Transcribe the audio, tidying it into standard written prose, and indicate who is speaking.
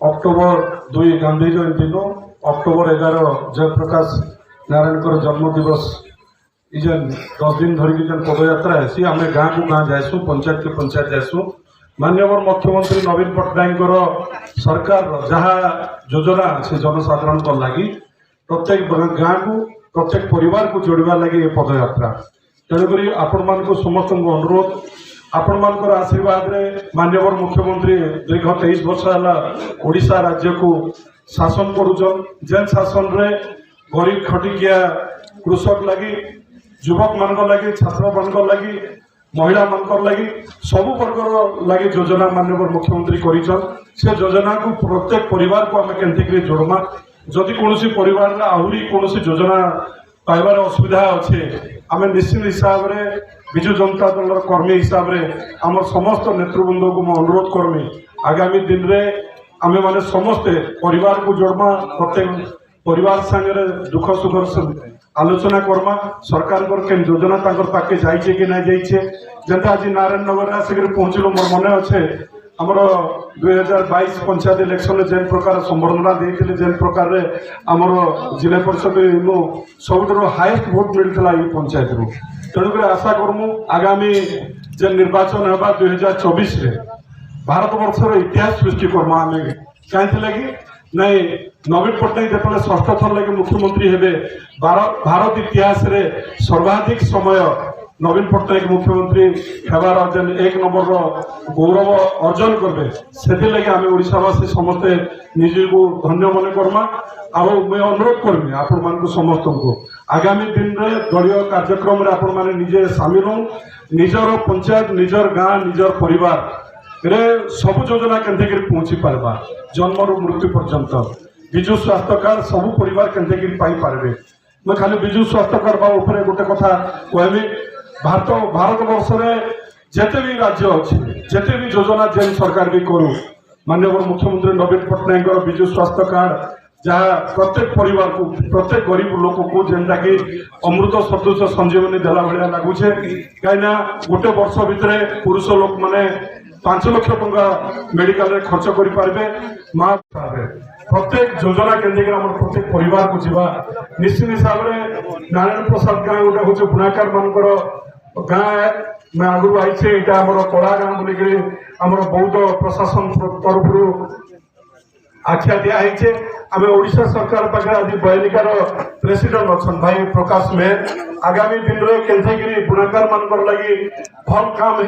Speaker 1: October 2 Gandhi जयंती no October 11 Jayaprakash Narayan जन्म दिवस इजेन 10 दिन धरिकी जेन पदयात्रा है आम गाँ को गाँ जासु पंचायत के पंचायत जासु माननीय मुख्यमंत्री नवीन पट्टनायक सरकार जहाँ योजना से जनसाधारण को लगी प्रत्येक गाँ को प्रत्येक परिवार को जोड़वा लगी ये पदयात्रा तेणुक आपण मान समस्त अनुरोध आपण मान आशीर्वाद रे माननीय मुख्यमंत्री दीर्घ 23 वर्ष है ओडिशा राज्य को शासन करुचन जेन शासन रे गरीब खटिकिया कृषक लगी युवक मान लगी छात्र मान लगी महिला मान लगी सबु वर्गर लगी योजना माननीय मुख्यमंत्री करिछन से योजना को प्रत्येक परिवार को आम केमती जोड़मा जदि कौन परिवार आहरी कौन योजना पाइबार असुविधा अच्छे आम निश्चित हिसाब से विजु जनता दल कर्मी हिसाब से आम समस्त नेतृवृंद को मैं अनुरोध करमी आगामी दिन में आम मैंने समस्ते परिवार को जोड़मा प्रत्येक परिवार सांगे दुख सुख आलोचना करमा सरकार के योजना पाखे जाइए कि ना जाइए जेनता आज नारायण नगर आसिक पहुँचल मोर मन अच्छे आमर 2022 पंचायत इलेक्शन में जेन प्रकार संबर्धना देते जेन प्रकार आमर जिला परिषद सब हाएस्ट भोट मिलता ये पंचायत रू तेणुक आशा करमु आगामी जेन निर्वाचन है 2024 भारत वर्षर इतिहास सृष्टि करमा आम कहीं नहीं नवीन पट्टनायक जो षष्ठ थर लगे मुख्यमंत्री हेबे भारत इतिहास रे सर्वाधिक समय नवीन पट्टनायक मुख्यमंत्री हेबार जेन 1 नंबर गौरव अर्जन करबे से लगे आम ओडिशावासी समस्ते निज को धन्य मन करमा आ मैं अनुरोध करमी आपण मान समस्त को आगामी दिन में दलीय कार्यक्रम आपण मैंने निजे सामिल हो निजर पंचायत निजर गाँ निजर परिवार रे सब योजना केंते पहुँची पारबा जन्म रू मृत्यु पर्यंत विजु स्वास्थ्य कार्ड सब परिवार केंते पाई पारबे मैं खाली विजु स्वास्थ्य कार्ड ऊपर गोटे कथा कहमी भारत वर्ष में जेते भी राज्य अच्छे जेते भी योजना जेन सरकार भी करू माननीय मुख्यमंत्री नवीन पट्टनायक विजु स्वास्थ्य कार्ड जहाँ प्रत्येक परिवार को प्रत्येक गरीब लोक को जेनटा कि अमृत सदृश संजीवनी देला भाया लगुचे कहीं गोटे वर्ष भितर पुरुष लोक मैंने 5 लाख टंका मेडिकल खर्च करें माँ प्रत्येक योजना केंद्र प्रत्येक परिवार को जीवा निश्चित हिसाब से नारायण प्रसाद गाँव गोटे हूँ बुणाकार मानकर गाँ मैं आगु आई यहाँ कला गाँ बोलिकी आम बौद्ध प्रशासन तरफ आख्या दिखाई आम ओडिशा सरकार पाखे आज बयानिकार प्रेसिडेंट अच्छा भाई प्रकाश मेहर आगामी दिन में केंद्रगिरी बुणाकार मान लगी भल काम